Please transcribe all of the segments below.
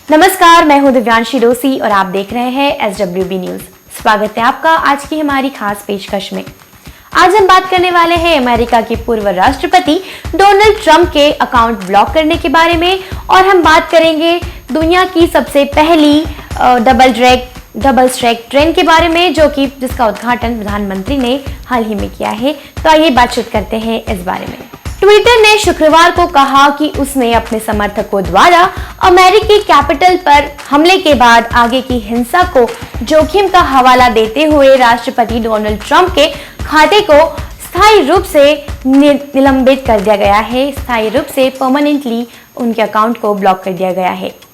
नमस्कार, मैं हूं दिव्यांशी डोसी और आप देख रहे हैं SWB न्यूज। स्वागत है आपका आज की हमारी खास पेशकश में। आज हम बात करने वाले हैं अमेरिका के पूर्व राष्ट्रपति डोनाल्ड ट्रंप के अकाउंट ब्लॉक करने के बारे में और हम बात करेंगे दुनिया की सबसे पहली डबल स्ट्रैक ट्रेन के बारे में जिसका उद्घाटन प्रधानमंत्री ने हाल ही में किया है। तो आइए बातचीत करते हैं इस बारे में। ट्विटर ने शुक्रवार को कहा कि उसने अपने समर्थकों द्वारा अमेरिकी कैपिटल पर हमले के बाद आगे की हिंसा को जोखिम का हवाला देते हुए राष्ट्रपति डोनाल्ड ट्रंप के खाते को स्थायी रूप से निलंबित कर दिया गया है। स्थायी रूप से परमानेंटली उनके अकाउंट को ब्लॉक कर दिया गया है।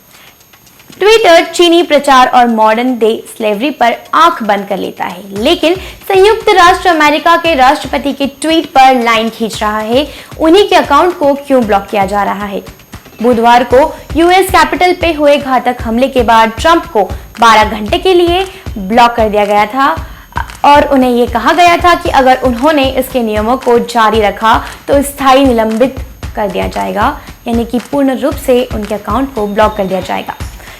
ट्विटर चीनी प्रचार और मॉडर्न डे स्लेवरी पर आंख बंद कर लेता है, लेकिन संयुक्त राष्ट्र अमेरिका के राष्ट्रपति के ट्वीट पर लाइन खींच रहा है। उन्हीं के अकाउंट को क्यों ब्लॉक किया जा रहा है? बुधवार को यूएस कैपिटल पे हुए घातक हमले के बाद ट्रंप को 12 घंटे के लिए ब्लॉक कर दिया गया था और उन्हें यह कहा गया था कि अगर उन्होंने इसके नियमों को जारी रखा तो स्थायी निलंबित कर दिया जाएगा, यानी कि पूर्ण रूप से उनके अकाउंट को ब्लॉक कर दिया जाएगा।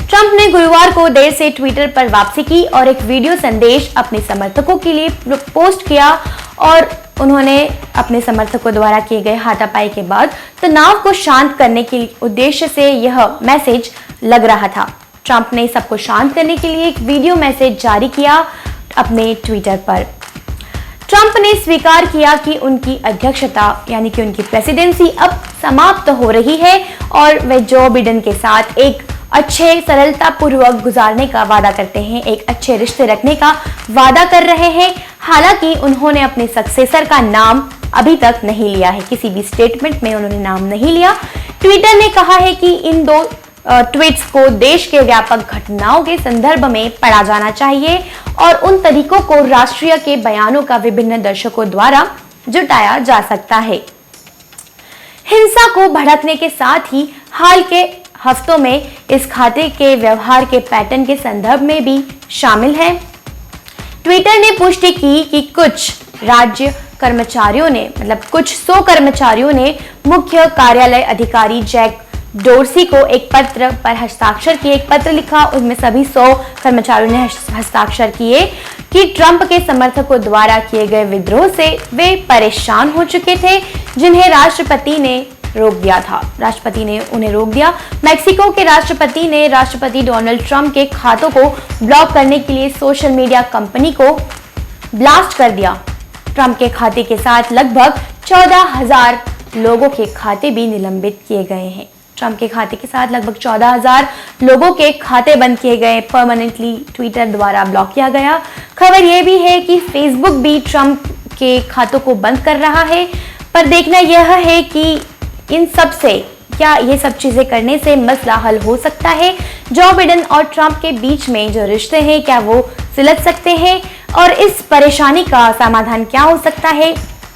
ट्रंप ने गुरुवार को देर से ट्विटर पर वापसी की और एक वीडियो संदेश अपने समर्थकों के लिए पोस्ट किया और उन्होंने अपने समर्थकों द्वारा किए गए हाथापाई के बाद तनाव को शांत करने के उद्देश्य से यह मैसेज लग रहा था। ट्रंप ने सबको शांत करने के लिए एक वीडियो मैसेज जारी किया अपने ट्विटर पर। ट्रंप ने स्वीकार किया कि उनकी अध्यक्षता यानी कि उनकी प्रेसिडेंसी अब समाप्त हो रही है और वे जो बिडेन के साथ एक अच्छे सरलता पूर्वक गुजारने का वादा करते हैं, एक अच्छे रिश्ते रखने का वादा कर रहे हैं। हालांकि उन्होंने अपने सक्सेसर का नाम अभी तक नहीं लिया है, किसी भी स्टेटमेंट में उन्होंने नाम नहीं लिया। ट्विटर ने कहा है कि इन दो ट्वीट्स को देश के व्यापक घटनाओं के संदर्भ में पढ़ा जाना चाहिए और उन तरीकों को राष्ट्रीय के बयानों का विभिन्न दर्शकों द्वारा जुटाया जा सकता है। हिंसा को भड़कने के साथ ही हाल के हफ्तों में इस खाते के व्यवहार के पैटर्न के संदर्भ में भी शामिल है। ट्विटर ने पुष्टि की कि कुछ राज्य कर्मचारियों ने कुछ 100 कर्मचारियों ने मुख्य कार्यालय अधिकारी जैक डोर्सी को एक पत्र पर हस्ताक्षर किए। एक पत्र लिखा, उसमें सभी 100 कर्मचारियों ने हस्ताक्षर किए कि ट्रंप के समर्थकों द्वारा किए गए विद्रोह से वे परेशान हो चुके थे, जिन्हें राष्ट्रपति ने उन्हें रोक दिया। मैक्सिको के राष्ट्रपति ने राष्ट्रपति डोनाल्ड ट्रंप के खातों को ब्लॉक करने के लिए सोशल मीडिया कंपनी को ब्लास्ट कर दिया। ट्रंप के खाते के साथ लगभग 14,000 लोगों के खाते भी निलंबित किए गए हैं। ट्रंप के खाते के साथ लगभग 14,000 लोगों के खाते बंद किए गए, परमानेंटली ट्विटर द्वारा ब्लॉक किया गया। खबर यह भी है कि फेसबुक भी ट्रंप के खातों को बंद कर रहा है, पर देखना यह है कि इन सब से क्या ये सब चीजें करने से मसला हल हो सकता है? जो बिडेन और ट्रंप के बीच में जो रिश्ते हैं क्या वो सुलझ सकते हैं और इस परेशानी का समाधान क्या हो सकता है?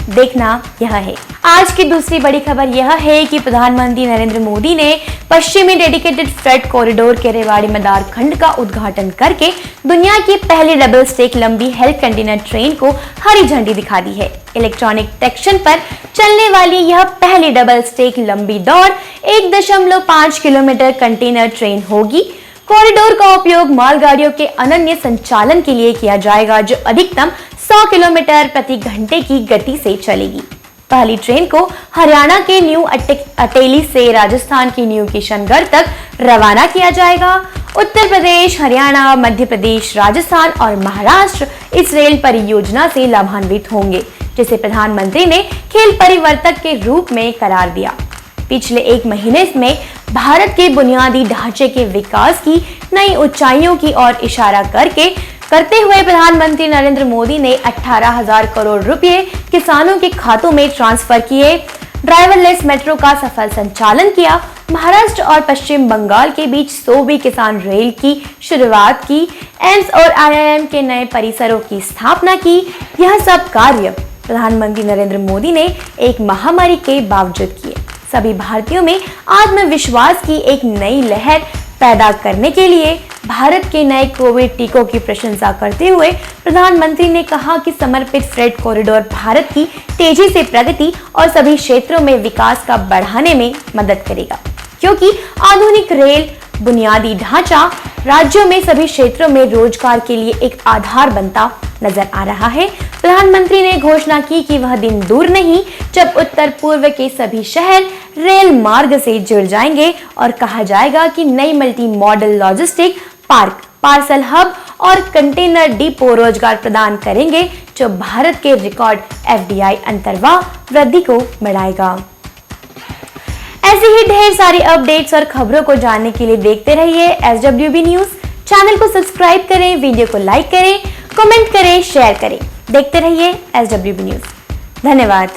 देखना यह है। आज की दूसरी बड़ी खबर यह है कि प्रधानमंत्री नरेंद्र मोदी ने पश्चिमी डेडिकेटेड फ्रेट कॉरिडोर के रेवाड़ी मदार खंड का उद्घाटन करके दुनिया की पहली डबल स्टेक लंबी हेल्थ कंटेनर ट्रेन को हरी झंडी दिखा दी है। इलेक्ट्रॉनिक ट्रैक्शन पर चलने वाली यह पहली डबल स्टेक लंबी दौड़ 1.5 किलोमीटर कंटेनर ट्रेन होगी। कॉरिडोर का उपयोग मालगाड़ियों के अनन्य संचालन के लिए किया जाएगा, जो अधिकतम 100 किलोमीटर प्रति घंटे की गति से चलेगी। पहली ट्रेन को हरियाणा के न्यू अटेली से राजस्थान के न्यू किशनगढ़ तक रवाना किया जाएगा। उत्तर प्रदेश, हरियाणा, मध्य प्रदेश, राजस्थान और महाराष्ट्र इस रेल परियोजना से लाभान्वित होंगे, जिसे प्रधानमंत्री ने खेल परिवर्तक के रूप में करार दिया। पिछले एक महीने में भारत के बुनियादी ढांचे के विकास की नई ऊंचाइयों की ओर इशारा करते हुए प्रधानमंत्री नरेंद्र मोदी ने 18,000 करोड़ रुपए किसानों के खातों में ट्रांसफर किए, ड्राइवरलेस मेट्रो का सफल संचालन किया, महाराष्ट्र और पश्चिम बंगाल के बीच 100वीं किसान रेल की शुरुआत की, एम्स और IIM के नए परिसरों की स्थापना की। यह सब कार्य प्रधानमंत्री नरेंद्र मोदी ने एक महामारी के बावजूद किए। सभी भारतीयों में आत्मविश्वास की एक नई लहर पैदा करने के लिए भारत के नए कोविड टीकों की प्रशंसा करते हुए प्रधानमंत्री ने कहा कि समर्पित फ्रेट कॉरिडोर भारत की तेजी से प्रगति और सभी क्षेत्रों में विकास का बढ़ाने में मदद करेगा, क्योंकि आधुनिक रेल बुनियादी ढांचा राज्यों में सभी क्षेत्रों में रोजगार के लिए एक आधार बनता नजर आ रहा है। प्रधानमंत्री ने घोषणा की कि वह दिन दूर नहीं जब उत्तर पूर्व के सभी शहर रेल मार्ग से जुड़ जाएंगे और कहा जाएगा कि नई multi modal logistic park, parcel hub और कंटेनर डिपो रोजगार प्रदान करेंगे, जो भारत के रिकॉर्ड एफडीआई अंतर्वाह वृद्धि को बढ़ाएगा। ऐसी ही ढेर सारी अपडेट्स और खबरों को जानने के लिए देखते रहिए SWB न्यूज। चैनल को सब्सक्राइब करें, वीडियो को लाइक करें, कमेंट करें, शेयर करें। देखते रहिए SWB न्यूज। धन्यवाद।